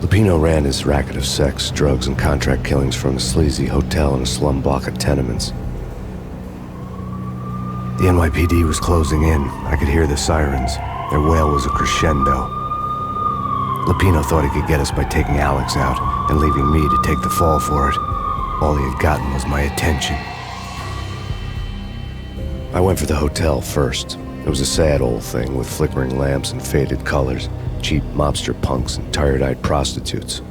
Lupino ran his racket of sex, drugs, and contract killings from a sleazy hotel in a slum block of tenements. The NYPD was closing in. I could hear the sirens. Their wail was a crescendo. Lupino thought he could get us by taking Alex out and leaving me to take the fall for it. All he had gotten was my attention. I went for the hotel first. It was a sad old thing with flickering lamps and faded colors, cheap mobster punks and tired-eyed prostitutes.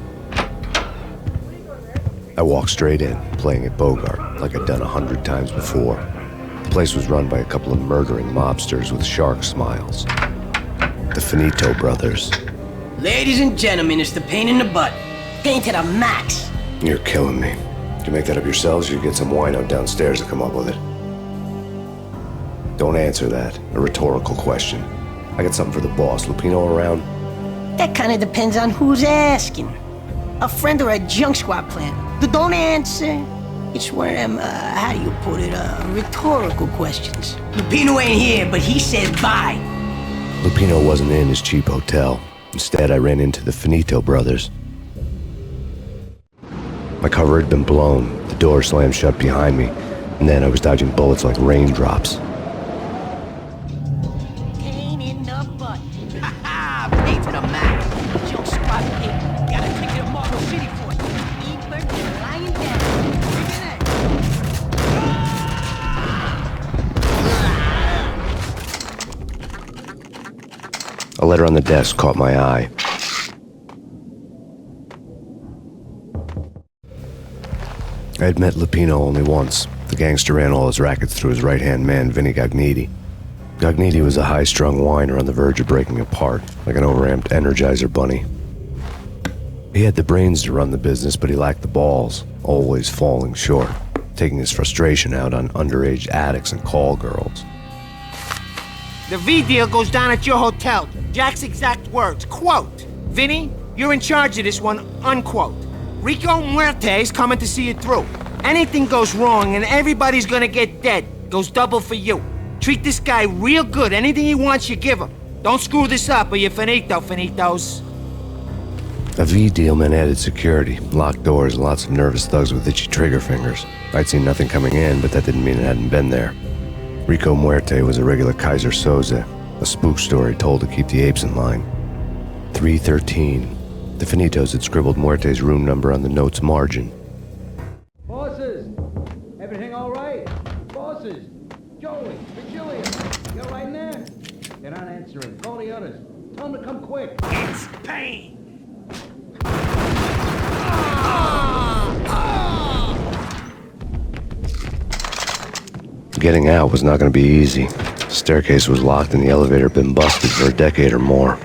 I walked straight in, playing at Bogart, like I'd done 100 times before. The place was run by a couple of murdering mobsters with shark smiles. The Finito brothers. Ladies and gentlemen, it's the pain in the butt. Pain to the max. You're killing me. Did you make that up yourselves, or you get some wino downstairs to come up with it? Don't answer that. A rhetorical question. I got something for the boss. Lupino around? That kind of depends on who's asking. A friend or a junk squad plan. Don't answer. It's one of them, how do you put it, rhetorical questions. Lupino ain't here, but he said bye. Lupino wasn't in his cheap hotel. Instead, I ran into the Finito brothers. My cover had been blown. The door slammed shut behind me, and then I was dodging bullets like raindrops. Pain in the butt. Ha ha! Pain to the max. Junk squad pain. Got a ticket to Marble City for it. Ebert is lying down. A letter on the desk caught my eye. I had met Lupino only once. The gangster ran all his rackets through his right-hand man, Vinny Gagniti. Gagniti was a high-strung whiner on the verge of breaking apart, like an overamped Energizer bunny. He had the brains to run the business, but he lacked the balls, always falling short, taking his frustration out on underage addicts and call girls. The V deal goes down at your hotel. Jack's exact words, quote, "Vinny, you're in charge of this one," unquote. Rico Muerte's coming to see it through. Anything goes wrong and everybody's gonna get dead. Goes double for you. Treat this guy real good. Anything he wants, you give him. Don't screw this up or you're finito, Finitos. A V deal meant added security, locked doors, and lots of nervous thugs with itchy trigger fingers. I'd seen nothing coming in, but that didn't mean it hadn't been there. Rico Muerte was a regular Kaiser Soze, a spook story told to keep the apes in line. 313. The Finitos had scribbled Muerte's room number on the note's margin. Bosses! Everything all right? Bosses! Joey, Virgilia, you all right in there? They're not answering. Call the others. Tell them to come quick. It's Payne! Getting out was not going to be easy. The staircase was locked and the elevator had been busted for a decade or more.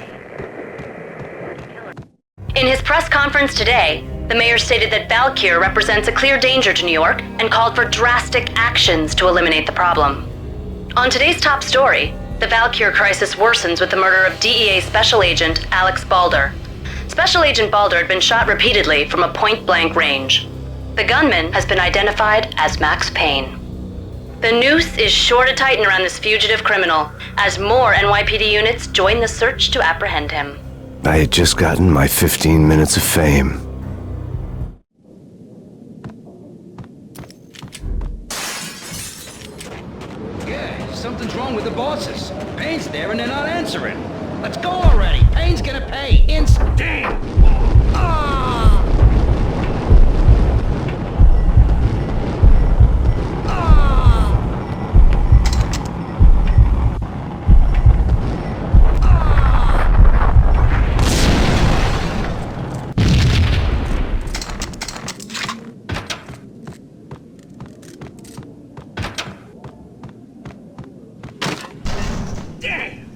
In his press conference today, the mayor stated that Valkyr represents a clear danger to New York and called for drastic actions to eliminate the problem. On today's top story, the Valkyr crisis worsens with the murder of DEA Special Agent Alex Balder. Special Agent Balder had been shot repeatedly from a point-blank range. The gunman has been identified as Max Payne. The noose is sure to tighten around this fugitive criminal as more NYPD units join the search to apprehend him. I had just gotten my 15 minutes of fame. Yeah, something's wrong with the bosses. Payne's there and they're not answering. Let's go already. Payne's gonna pay. Damn!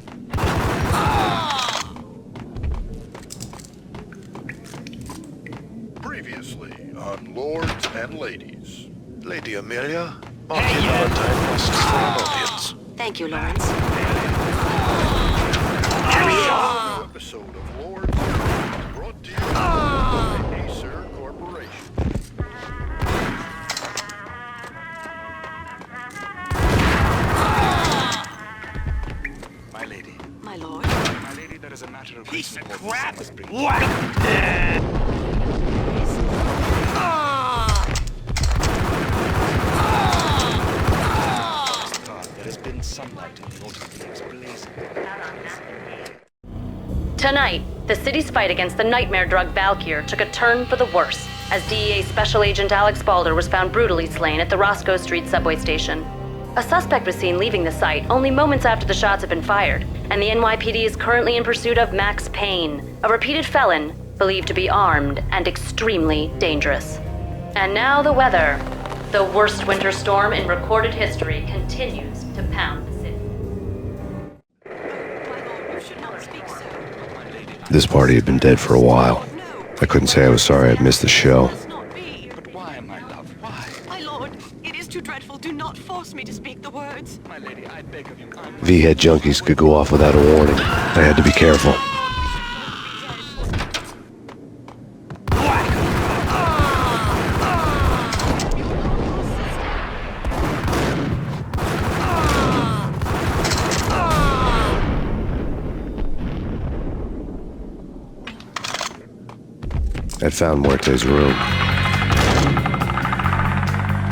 Previously on Lords and Ladies. Lady Amelia, Auntie Valentine asks for an audience. Thank you, Lawrence. Episode of Lords brought to you by Acer Corporation. My lady. My lord. My lady, there is a matter of Piece recent of importance I crap! must bring There has been sunlight in the orderly's blazing. Tonight, the city's fight against the nightmare drug Valkyr took a turn for the worse, as DEA Special Agent Alex Balder was found brutally slain at the Roscoe Street subway station. A suspect was seen leaving the site only moments after the shots had been fired, and the NYPD is currently in pursuit of Max Payne, a repeated felon believed to be armed and extremely dangerous. And now the weather. The worst winter storm in recorded history continues to pound the city. This party had been dead for a while. I couldn't say I was sorry I'd missed the show. But why, my love, why? My lord, it is too dreadful. Do not force me to speak the words. My lady, I beg of you, V-head junkies could go off without a warning. I had to be careful. I'd found Muerte's room.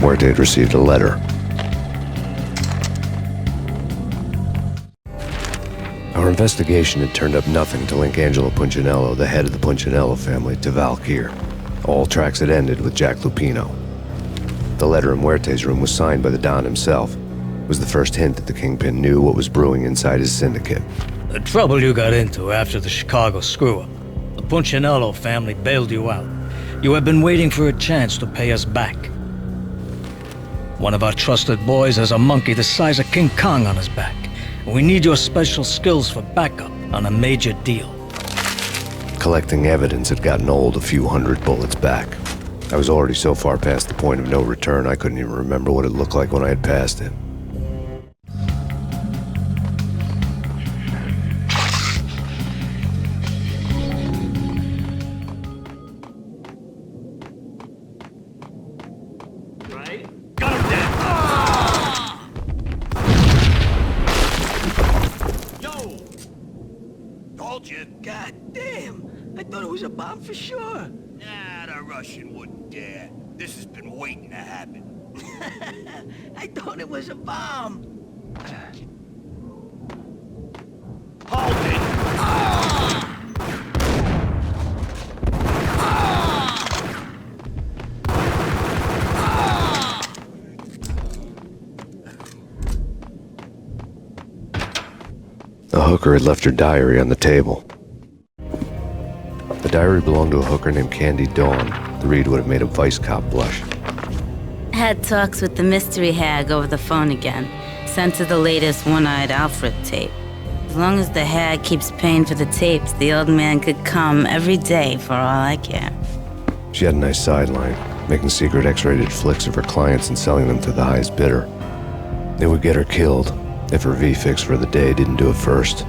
Muerte had received a letter. Our investigation had turned up nothing to link Angelo Punchinello, the head of the Punchinello family, to Valkyr. All tracks had ended with Jack Lupino. The letter in Muerte's room was signed by the Don himself. It was the first hint that the Kingpin knew what was brewing inside his syndicate. The trouble you got into after the Chicago screw-up. The Punchinello family bailed you out. You have been waiting for a chance to pay us back. One of our trusted boys has a monkey the size of King Kong on his back. We need your special skills for backup on a major deal. Collecting evidence had gotten old a few hundred bullets back. I was already so far past the point of no return I couldn't even remember what it looked like when I had passed it. God damn! I thought it was a bomb for sure. Nah, the Russian wouldn't dare. This has been waiting to happen. I thought it was a bomb. Hold it! The hooker had left her diary on the table. The diary belonged to a hooker named Candy Dawn. The read would have made a vice cop blush. Had talks with the mystery hag over the phone again. Sent her the latest One-Eyed Alfred tape. As long as the hag keeps paying for the tapes, the old man could come every day for all I care. She had a nice sideline, making secret X-rated flicks of her clients and selling them to the highest bidder. It would get her killed if her V-fix for the day didn't do it first.